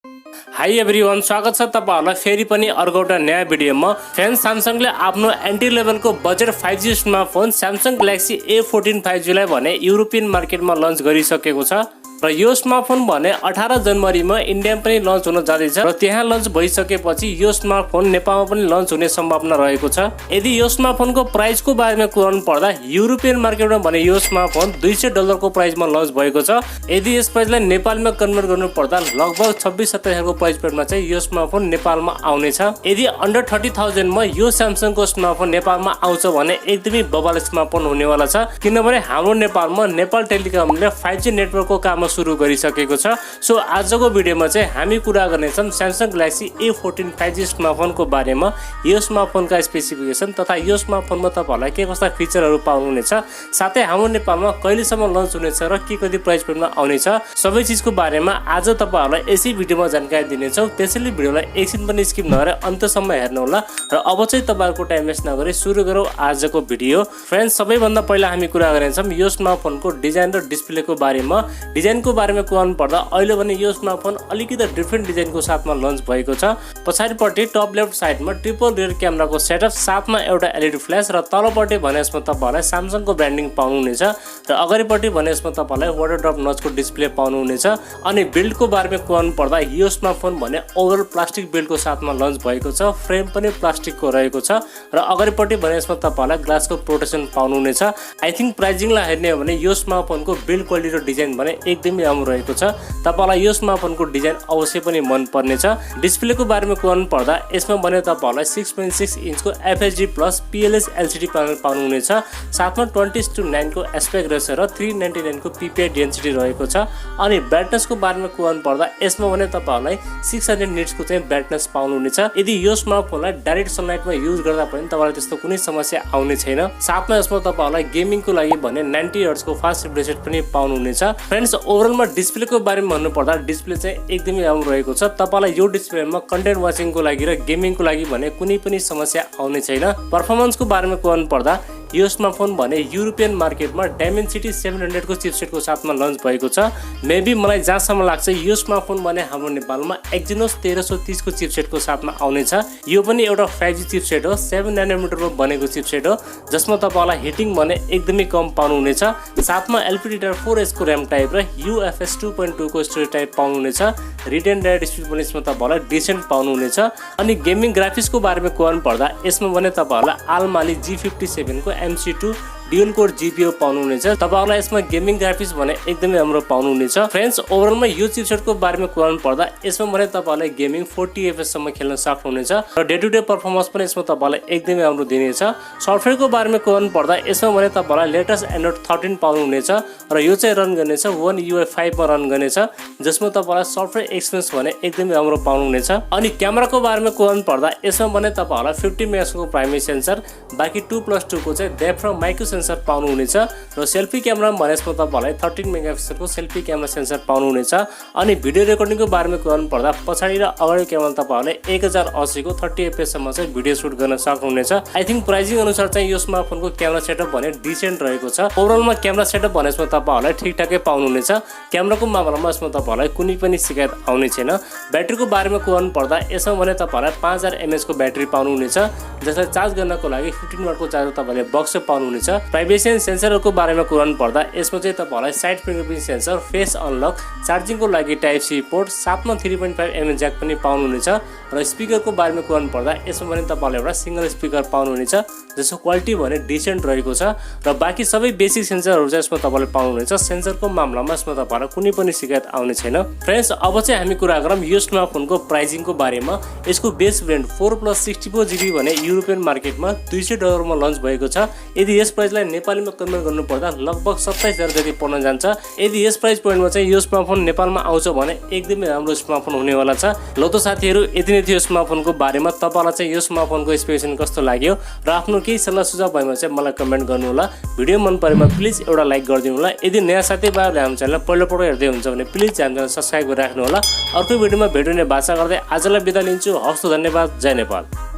High everyone, स्वागत छ तपाईहरुलाई फेरि पनि अर्को एउटा नयाँ भिडियोमा। फ्रेन्ड्स, स्यामसङले आफ्नो एन्ट्री लेभलको budget 5G smartphone Samsung galaxy A14 5G लाई भने युरोपियन मार्केटमा लन्च गरिसकेको छ र यो स्मार्टफोन भने 18 जनवरीमा इन्डियामा पनि लन्च हुन जाँदैछ र त्यहाँ लन्च भइसकेपछि यो स्मार्टफोन नेपालमा पनि लन्च हुने सम्भावना रहेको छ। यदि यो स्मार्टफोनको प्राइसको बारेमा कुराउनु पर्दा युरोपियन मार्केटमा भने यो स्मार्टफोन $200 को प्राइसमा लन्च भएको छ। यदि यस प्राइसलाई नेपालमा कन्भर्ट गर्नु पर्दा लगभग 26-27 को प्राइस पॉइन्टमा चाहिँ यो स्मार्टफोन नेपालमा आउने छ। यदि अन्डर 30,000 मा यो स्यामसङको स्मार्टफोन नेपालमा आउँछ भने एकदमै बबाल स्मार्टफोन हुनेवाला छ, किनभने हाम्रो नेपालमा नेपाल टेलिकमले 5G नेटवर्कको काम सुरु गरिसकेको छ। सो आजको भिडियोमा चाहिँ हामी कुरा गर्नेछौँ स्यामसङ ग्यालेक्सी A14 5G स्मार्टफोनको बारेमा, यो स्मार्टफोनका स्पेसिफिकेसन तथा यो स्मार्टफोनमा तपाईहरुलाई के कस्ता फिचरहरू पाउनुहुनेछ, साथै हाम्रो नेपालमा कहिलेसम्म लन्च हुनेछ र के कति प्राइस पॉइन्टमा आउनेछ, सबै चीजको बारेमा आज तपाईहरुलाई यसै भिडियोमा जानकारी दिनेछौँ। त्यसैले भिडियोलाई एकछिन पनि स्किप नगरेर अन्त्यसम्म हेर्नु होला र अब चाहिँ तपाईहरुको टाइम वेस्ट नगरी सुरु गरौँ आजको भिडियो। फ्रेन्ड्स, सबैभन्दा पहिला हामी कुरा गर्नेछौँ यो स्मार्टफोनको डिजाइन र डिस्प्लेको बारेमा। डिजाइनको बारेमा कुराउनु पर्दा अहिले भने यो स्मार्टफोन अलिकति डिफरेन्ट डिजाइनको साथमा लन्च भएको छ। पछाडिपट्टि टप लेफ्ट साइडमा ट्रिपल रियर क्यामेराको सेटअप साथमा एउटा एलइडी फ्ल्यास र तलपट्टि भने यसमा तपाईहरुलाई स्यामसङको ब्रान्डिङ पाउनुहुनेछ र अगाडिपट्टि भने यसमा तपाईहरुलाई वाटर ड्रप नचको डिस्प्ले पाउनुहुनेछ। अनि बिल्डको बारेमा कुराउनु पर्दा यो स्मार्टफोन भने ओभरअल प्लास्टिक बिल्डको साथमा लन्च भएको छ। फ्रेम पनि प्लास्टिकको रहेको छ र अगाडिपट्टि भने यसमा तपाईहरुलाई ग्लासको प्रोटेक्सन पाउनुहुनेछ। आई थिंक प्राइजिङलाई हेर्ने हो भने यो स्मार्टफोनको बिल्ड क्वालिटी र डिजाइन भने एकदमै राम्रो रहेको छ। तपाईलाई यो स्मार्टफोनको डिजाइन अवश्य पनि मन पर्नेछ। डिस्प्लेको बारेमा कुराउनु पर्दा यसमा भने तपाईहरुलाई 6.6 इन्चको FHD+ PLS LCD प्यानल पाउनुहुनेछ। साथमा 20:9 को एस्पेक्ट रेशियो र 399 को PPI डेन्सिटी रहेको छ। अनि ब्राइटनेसको बारेमा कुराउनु पर्दा यसमा भने तपाईहरुलाई 600 निट्सको चाहिँ ब्राइटनेस पाउनुहुनेछ। यदि यो स्मार्टफोनलाई डाइरेक्ट सनलाइटमा युज गर्दा पनि तपाईलाई त्यस्तो कुनै समस्या आउने छैन। साथमा यसमा तपाईहरुलाई गेमिङको लागि भने 90 हर्ट्ज को फास्ट रिफ्रेश रेट पनि पाउनुहुनेछ। फ्रेन्ड्स, ओभरअलमा डिस्प्लेको बारेमा भन्नु पर्दा डिस्प्ले चाहिँ एकदमै राम्रो रहेको छ। तपाईलाई यो डिस्प्लेमा कन्टेन्ट वाचिङको लागि र गेमिङको लागि भने कुनै पनि समस्या आउने छैन। परफर्मेन्सको बारेमा कुराउनु पर्दा यो स्मार्टफोन भने युरोपियन मार्केटमा डायमेन्सिटी 700 को चिपसेटको साथमा लन्च भएको छ। मेबी मलाई जहाँसम्म लाग्छ यो स्मार्टफोन भने हाम्रो नेपालमा एक्जिनोस 1330 को चिपसेटको साथमा आउनेछ। यो पनि एउटा 5G चिपसेट हो, 7 नैनोमिटरमा बनेको चिपसेट हो, जसमा तपाईलाई हिटिङ भने एकदमै कम पाउनुहुनेछ। साथमा LPDDR4H को र्याम टाइप र UFS 2.2 को स्टोरेज टाइप पाउनुहुनेछ। रिटेन डाटा स्पिड पनि यसमा तपाईलाई डिसेन्ट पाउनुहुनेछ। अनि गेमिङ ग्राफिक्सको बारेमा कुराउनु पर्दा यसमा भने तपाईहरुलाई आलमाली G57 को MC2 ड्युअल कोर GPU पाउनुहुनेछ। तपाईहरुलाई यसमा गेमिङ ग्राफिक्स भने एकदमै राम्रो पाउनुहुनेछ। फ्रेन्ड्स, ओभरअलमा यो चिपसेटको बारेमा कुराउनु पर्दा यसमा भने तपाईहरुलाई गेमिङ 40 FPS सम्म खेल्न सक्नुहुनेछ र डे टु डे परफर्मेन्स पनि यसमा तपाईहरुलाई एकदमै राम्रो दिनेछ। सफ्टवेयरको बारेमा कुराउनु पर्दा यसमा भने तपाईहरुलाई लेटेस्ट एन्ड्रोइड 13 पाउनुहुनेछ र यो चाहिँ रन गर्नेछ One UI 5 मा रन गर्नेछ, जसमा तपाईहरुलाई सफ्टवेयर एक्सपिरियन्स भने एकदमै राम्रो पाउनुहुनेछ। अनि क्यामेराको बारेमा कुराउनु पर्दा यसमा भने तपाईहरुलाई 50 मेगापिक्सलको प्राइमेरी सेन्सर, बाकी 2+2 को चाहिँ डेप्थ र माइक्रो सेन्सर पाउनुहुनेछ र सेल्फी क्यामेरा भने यसमा तपाईहरुलाई 13 मेगापिक्सलको सेल्फी क्यामेरा सेन्सर पाउनुहुनेछ। अनि भिडियो रेकर्डिङको बारेमा कुराउनु पर्दा पछाडी र अगाडि क्यामेरा तपाईहरुलाई 1080 को 30 fps सम्म चाहिँ भिडियो सुट गर्न सक्नुहुनेछ। आई थिंक प्राइजिङ अनुसार चाहिँ यो स्मार्टफोनको क्यामेरा सेटअप भने डिसेन्ट रहेको छ। ओभरअलमा क्यामेरा सेटअप भने यसमा तपाईहरुलाई ठिकठाकै पाउनुहुनेछ। क्यामेराको मामलामा यसमा तपाईहरुलाई कुनै पनि शिकायत आउने छैन। ब्याट्रीको बारेमा कुराउनु पर्दा यसमा भने तपाईहरुलाई 5000 mAh को ब्याट्री पाउनुहुनेछ, जसलाई चार्ज गर्नको लागि 15 वाट को चार्जर तपाईले बक्स पाउनुहुनेछ। प्राइभेसी एन्ड सेन्सरको बारेमा कुराउनु पर्दा यसमा चाहिँ तपाईहरुलाई side fingerprint sensor, face unlock, चार्जिङको लागि टाइप सी पोर्ट, साथमा 3.5 mm ज्याक पनि पाउनुहुनेछ। र स्पिकरको बारेमा कुराउनु पर्दा यसमा भने तपाईले एउटा सिंगल स्पिकर पाउनुहुनेछ, जसको क्वालिटी भने डिसेन्ट रहेको छ र बाँकी सबै बेसिक सेन्सरहरू चाहिँ यसमा तपाईले पाउनुहुनेछ। सेन्सरको मामलामा यसमा तपाईहरुलाई कुनै पनि शिकायत आउने छैन। फ्रेन्ड्स, अब चाहिँ हामी कुरा गरौँ यो स्मार्टफोनको प्राइजिङको बारेमा। यसको बेस भेरिएन्ट 4+64GB भने युरोपियन मार्केटमा $200 मा लन्च भएको छ। यदि यस प्राइसलाई नेपालीमा कन्भर्ट गर्नु पर्दा लगभग 27,000 जति पर्न जान्छ। यदि यस प्राइस पोइन्टमा चाहिँ यो स्मार्टफोन नेपालमा आउँछ भने एकदमै राम्रो स्मार्टफोन हुनेवाला छ। ल त साथीहरु, यति नै थियो स्मार्टफोनको बारेमा। तपाईलाई चाहिँ यो स्मार्टफोनको स्पेसिफिकेसन कस्तो लाग्यो र आफ्नो केही सल्लाह सुझाव भएमा चाहिँ मलाई कमेन्ट गर्नु होला। भिडियो मन परेमा प्लिज एउटा लाइक गरिदिनु होला। यदि नयाँ साथीभाइहरुले हाम्रो च्यानल पहिलोपटक हेर्दै हुन्छ भने प्लिज हाम्रो च्यानल सब्स्क्राइब गरिराख्नु होला। अर्को भिडियोमा भेट्ने बाचा गर्दै आजलाई बिदा लिन्छु। हवस् त, धन्यवाद। जय नेपाल।